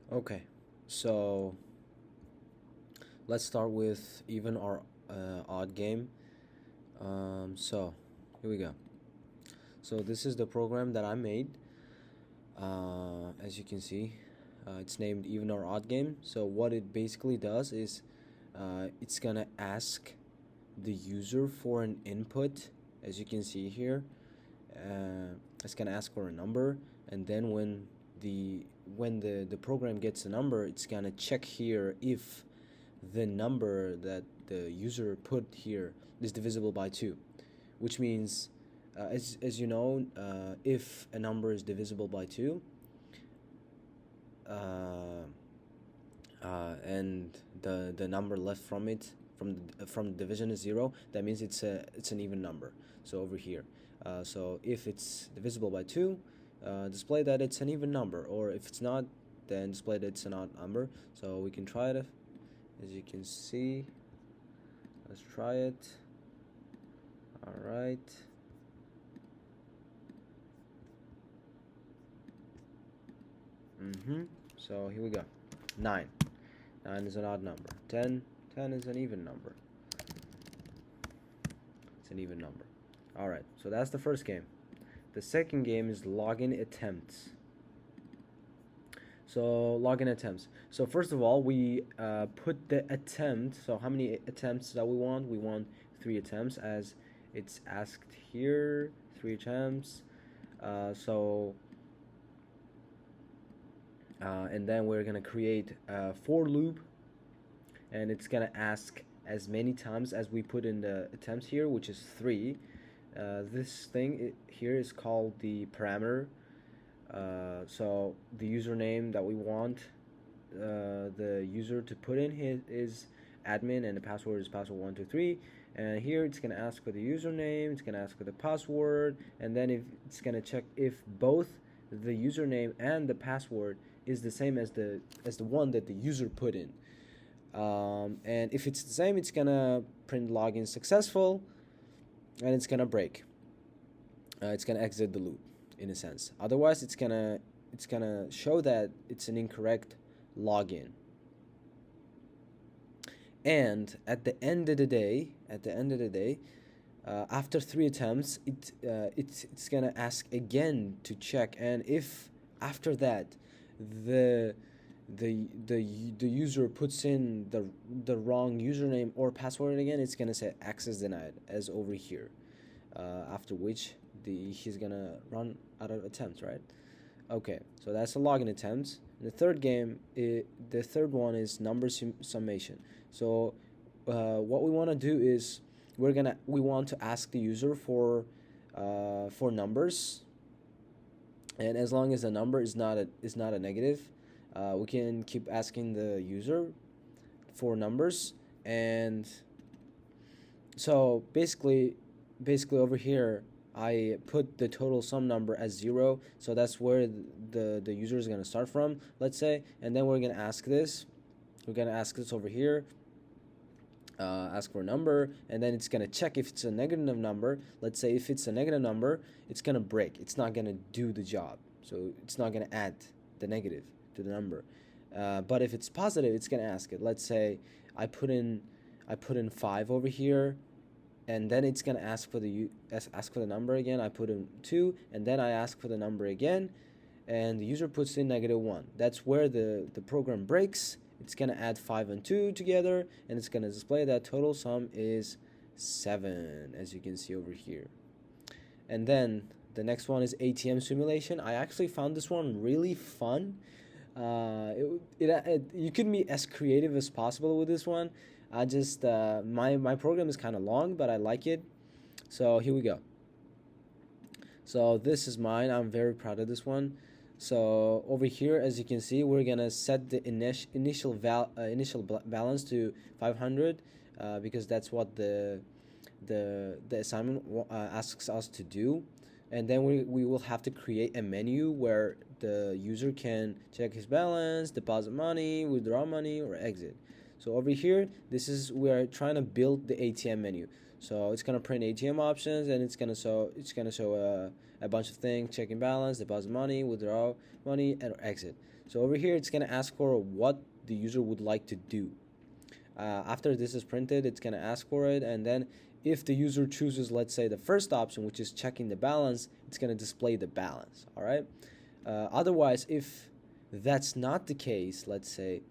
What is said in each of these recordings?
Okay, so let's start with even or odd game. So here we go. So this is the program that I made. As you can see, it's named even or odd game. So what it basically does is it's gonna ask the user for an input. As you can see here, it's gonna ask for a number, and then when the program gets a number, it's gonna check here if the number that the user put here is divisible by 2, which means as you know, if a number is divisible by 2, uh, and the number left from it from the division is 0, that means it's an even number. So over here, so if it's divisible by 2, display that it's an even number, or if it's not, then display that it's an odd number. So we can try it. As you can see, let's try it. All right. So here we go. 9. 9 is an odd number. 10. 10 is an even number. It's an even number. All right. So that's the first game. The second game is login attempts. So login attempts. So first of all, we put the attempt. So how many attempts that we want? We want 3 attempts, as it's asked here. 3 attempts. So and then we're gonna create a for loop, and it's gonna ask as many times as we put in the attempts here, which is 3. This thing here is called the parameter. So the username that we want the user to put in is admin, and the password is password123. And here it's gonna ask for the username, it's gonna ask for the password, and then if it's gonna check if both the username and the password is the same as the one that the user put in. And if it's the same, it's gonna print login successful, and it's gonna break. It's gonna exit the loop in a sense. Otherwise, it's gonna show that it's an incorrect login. And at the end of the day, after 3 attempts, it's gonna ask again to check, and if after that the the user puts in the wrong username or password again, it's gonna say access denied, as over here. After which he's gonna run out of attempts, right? Okay, so that's a login attempt. The third game, the third one is number summation. So what we want to do is we want to ask the user for numbers, and as long as the number is not a negative, we can keep asking the user for numbers. And so basically over here, I put the total sum number as 0, so that's where the user is going to start from, let's say. And then we're going to ask this over here, ask for a number, and then it's going to check if it's a negative number. Let's say if it's a negative number, it's going to break, it's not going to do the job, so it's not going to add the negative to the number. But if it's positive, it's going to ask it. Let's say I put in 5 over here, and then it's gonna ask for the number again. I put in 2, and then I ask for the number again, and the user puts in -1. That's where the program breaks. It's gonna add 5 and 2 together, and it's gonna display that total sum is 7, as you can see over here. And then the next one is ATM simulation. I actually found this one really fun. You can be as creative as possible with this one. I just my program is kind of long, but I like it. So here we go. So this is mine. I'm very proud of this one. So over here, as you can see, we're gonna set the initial balance to 500, because that's what the assignment asks us to do. And then we will have to create a menu where the user can check his balance, deposit money, withdraw money, or exit. So over here, we are trying to build the ATM menu. So it's gonna print ATM options, and it's gonna show a bunch of things: checking balance, deposit money, withdraw money, and exit. So over here, it's gonna ask for what the user would like to do. After this is printed, it's gonna ask for it, and then if the user chooses, let's say, the first option, which is checking the balance, it's gonna display the balance. All right. Otherwise, if that's not the case, let's say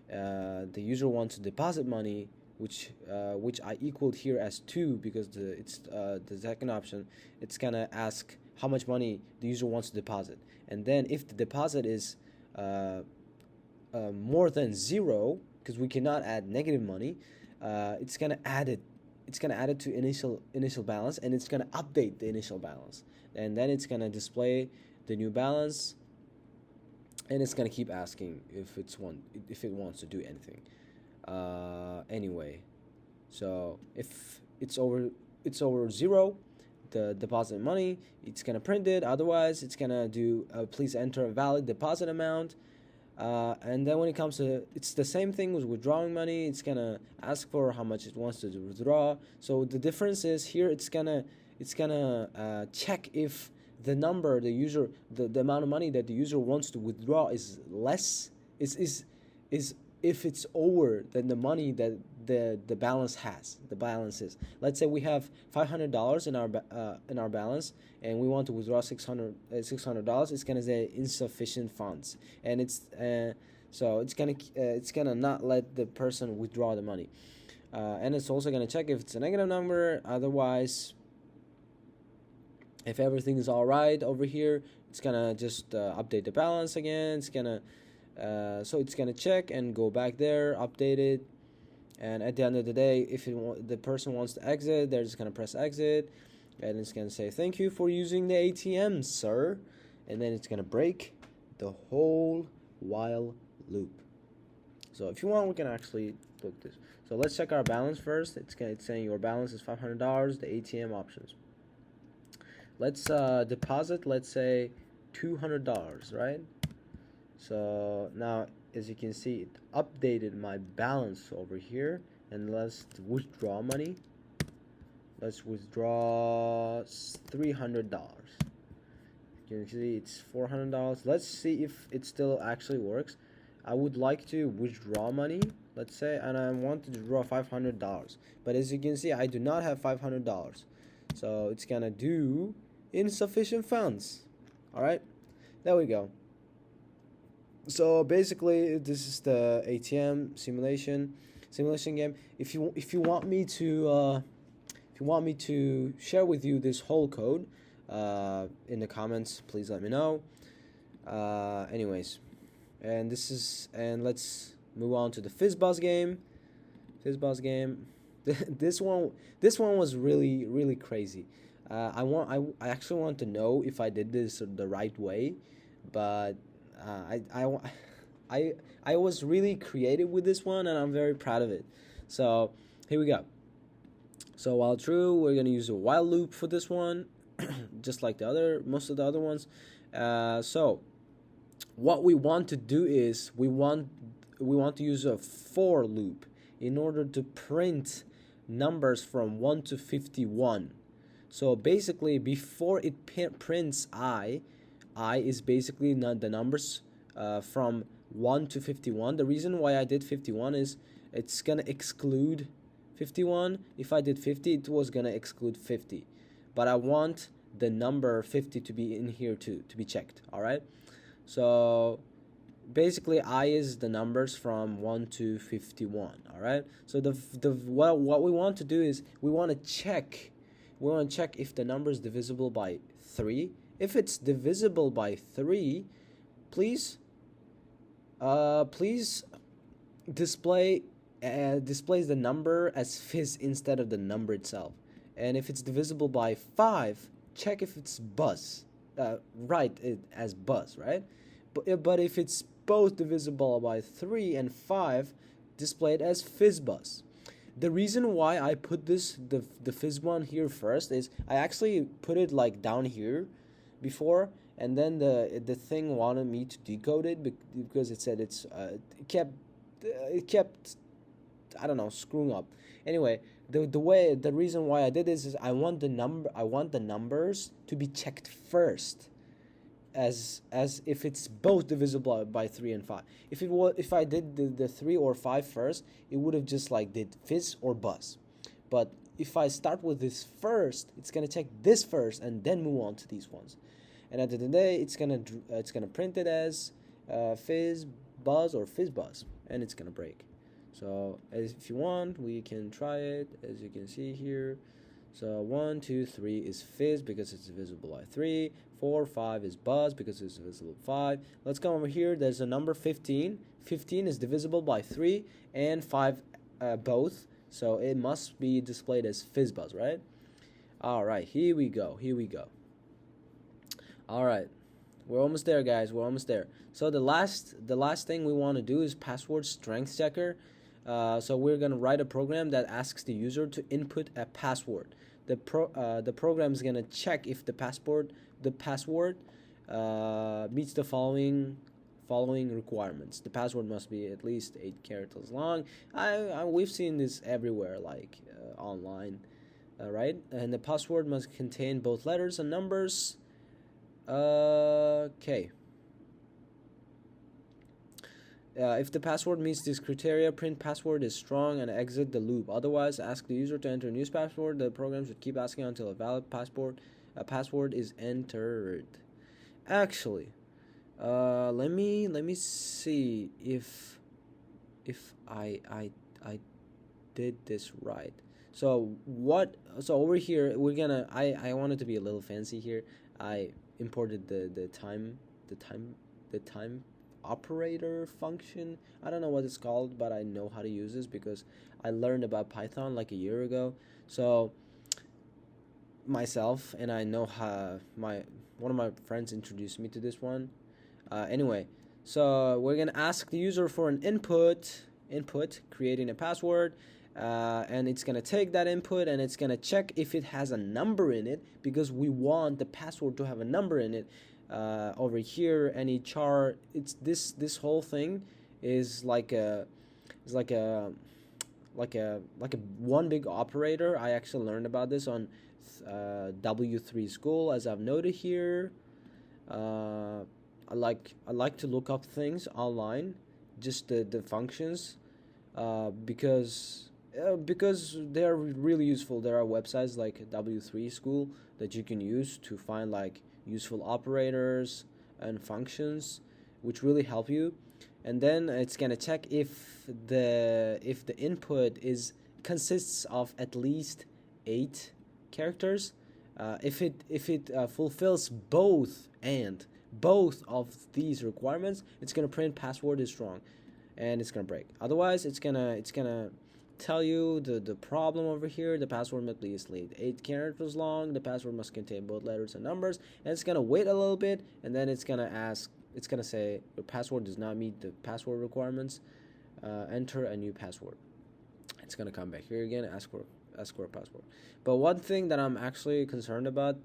the user wants to deposit money, which I equaled here as 2 because it's the second option. It's gonna ask how much money the user wants to deposit, and then if the deposit is more than 0, because we cannot add negative money, it's gonna add it. It's gonna add it to initial balance, and it's gonna update the initial balance, and then it's gonna display the new balance, and it's gonna keep asking if it wants to do anything. Anyway, so if it's over 0, the deposit money, it's gonna print it. Otherwise, it's gonna do please enter a valid deposit amount. And then when it comes to, it's the same thing with withdrawing money. It's gonna ask for how much it wants to withdraw. So the difference is here it's gonna check if the number the amount of money that the user wants to withdraw is less is if it's over than the money that the balance is. Let's say we have $500 in our balance, and we want to withdraw $600. It's gonna say insufficient funds, and so it's gonna not let the person withdraw the money, and it's also gonna check if it's a negative number. Otherwise, if everything is all right over here, it's gonna just update the balance again. It's gonna so it's gonna check and go back there, update it, and at the end of the day, if the person wants to exit, they're just gonna press exit, and it's gonna say thank you for using the ATM, sir, and then it's gonna break the whole while loop. So if you want, we can actually look this. So let's check our balance first. It's saying your balance is $500. The ATM options. Let's deposit. Let's say $200, right? So now, as you can see, it updated my balance over here, and let's withdraw money. Let's withdraw $300. You can see it's $400. Let's see if it still actually works. I would like to withdraw money, let's say, and I want to withdraw $500. But as you can see, I do not have $500. So it's gonna do insufficient funds. All right, there we go. So basically, this is the ATM simulation game. If you want me to share with you this whole code in the comments, please let me know. Anyways, and let's move on to the FizzBuzz game. This one was really crazy. I actually want to know if I did this the right way, but I was really creative with this one, and I'm very proud of it. So here we go. So while true, we're gonna use a while loop for this one, just like most of the other ones. So what we want to do is we want to use a for loop in order to print numbers from 1 to 51. So basically, before it prints I is basically not the numbers from 1 to 51. The reason why I did 51 is it's gonna exclude 51. If I did 50, it was gonna exclude 50. But I want the number 50 to be in here too, to be checked. All right. So basically, I is the numbers from 1 to 51. All right. So what we want to do is we want to check if the number is divisible by 3. If it's divisible by 3, please displays the number as fizz instead of the number itself. And if it's divisible by 5, check if it's buzz. Write it as buzz, right? But if it's both divisible by 3 and 5, display it as fizzbuzz. The reason why I put the fizz one here first is I actually put it like down here before, and then the thing wanted me to decode it because it said it kept I don't know, screwing up. Anyway, the reason why I did this is I want the numbers to be checked first, as if it's both divisible by 3 and 5. If I did the 3 or 5 first, it would have just like did fizz or buzz. But if I start with this first, it's gonna check this first and then move on to these ones. And at the end of the day, it's gonna print it as fizz buzz or fizz buzz, and it's gonna break. So if you want, we can try it, as you can see here. So 1, 2, 3 is fizz because it's divisible by 3. 4, 5 is buzz because it's divisible by 5. Let's come over here. There's a number 15. 15 is divisible by 3 and 5 both. So it must be displayed as fizz buzz, right? All right, here we go. All right, we're almost there, guys. We're almost there. So the last thing we want to do is password strength checker. So we're gonna write a program that asks the user to input a password. The program is gonna check if the password meets the following requirements. The password must be at least 8 characters long. We've seen this everywhere, like online, right? And the password must contain both letters and numbers. Okay. If the password meets these criteria, print password is strong and exit the loop. Otherwise, ask the user to enter a new password. The program should keep asking until a valid password is entered. Actually, let me see if I did this right. So over here we're gonna I wanted to be a little fancy here. I imported the time operator function. I don't know what it's called, but I know how to use this because I learned about Python like a year ago. So myself, and I know how one of my friends introduced me to this one. Anyway, so we're gonna ask the user for an input, creating a password, and it's gonna take that input and it's gonna check if it has a number in it, because we want the password to have a number in it. Over here, any char, it's this whole thing is like a one big operator. I actually learned about this on W3 school, as I've noted here. I like to look up things online, just the functions, because they are really useful. There are websites like W3 school that you can use to find like useful operators and functions, which really help you. And then it's gonna check if the input consists of at least 8 characters. If it fulfills both of these requirements, it's gonna print password is strong, and it's gonna break. Otherwise, it's gonna tell you the problem over here. The password must be at least 8 characters long. The password must contain both letters and numbers, and it's gonna wait a little bit, and then it's gonna say your password does not meet the password requirements. Enter a new password. It's gonna come back here again, ask for a password. But one thing that I'm actually concerned about,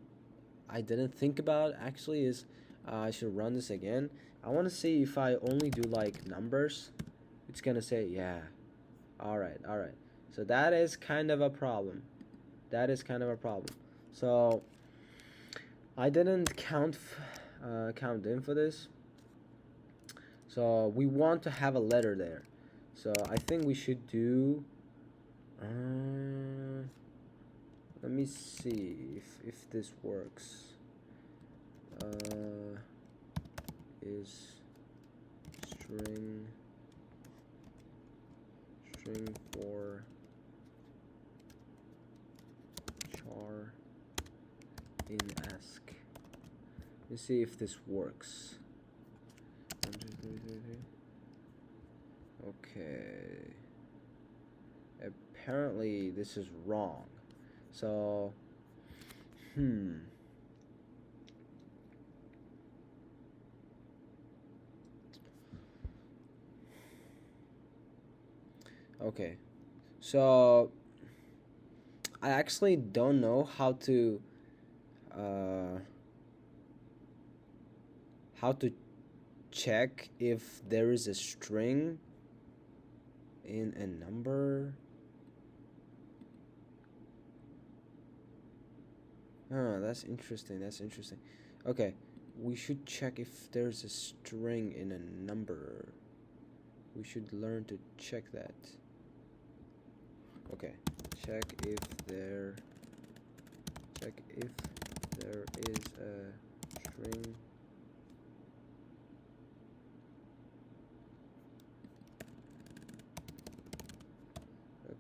I didn't think about actually, is I should run this again. I want to see if I only do like numbers, it's gonna say yeah. All right. So that is kind of a problem. So I didn't count in for this. So we want to have a letter there. So I think we should do. Let me see if this works. Is string for char in ask. Let's see if this works. 1, 2, 3, 3, 3. Okay. Apparently this is wrong. So, Okay, so I actually don't know how to check if there is a string in a number. That's interesting. That's interesting. Okay, we should check if there's a string in a number. We should learn to check that. Okay, check if there is a string.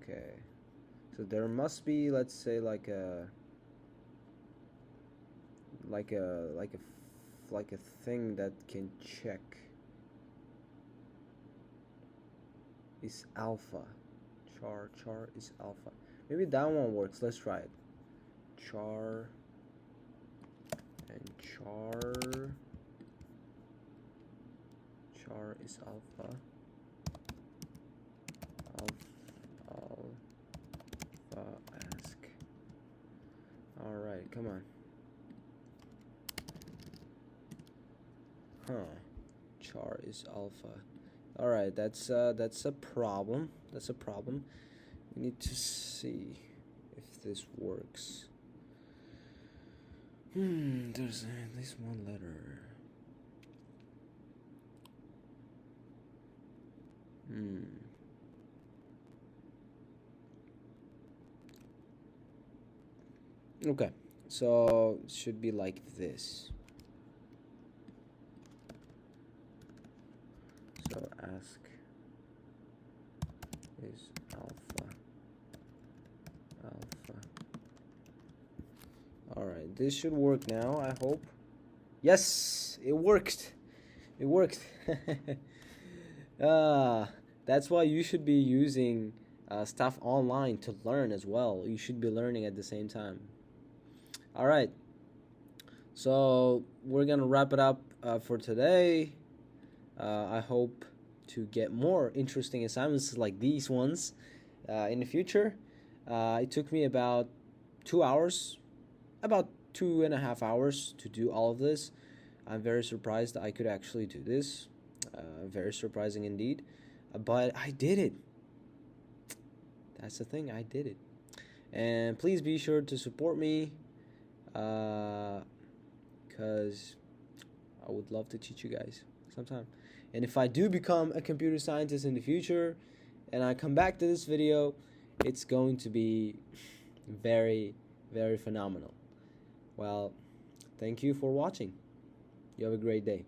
Okay, so there must be, let's say, like a thing that can check is alpha. Char is alpha. Maybe that one works. Let's try it. Char is alpha. Alpha ask. All right, come on. Char is alpha. All right, that's a problem. That's a problem. We need to see if this works. There's at least one letter. Okay, so it should be like this. So ask is alpha. Alright, this should work now, I hope. Yes, it worked. It worked. That's why you should be using stuff online to learn as well. You should be learning at the same time. Alright, so we're gonna wrap it up for today. I hope to get more interesting assignments like these ones in the future. It took me about 2 hours, about 2.5 hours to do all of this. I'm very surprised I could actually do this. Very surprising indeed. But I did it. That's the thing, I did it. And please be sure to support me, because I would love to teach you guys sometime. And if I do become a computer scientist in the future and I come back to this video, it's going to be very, very phenomenal. Well, thank you for watching. You have a great day.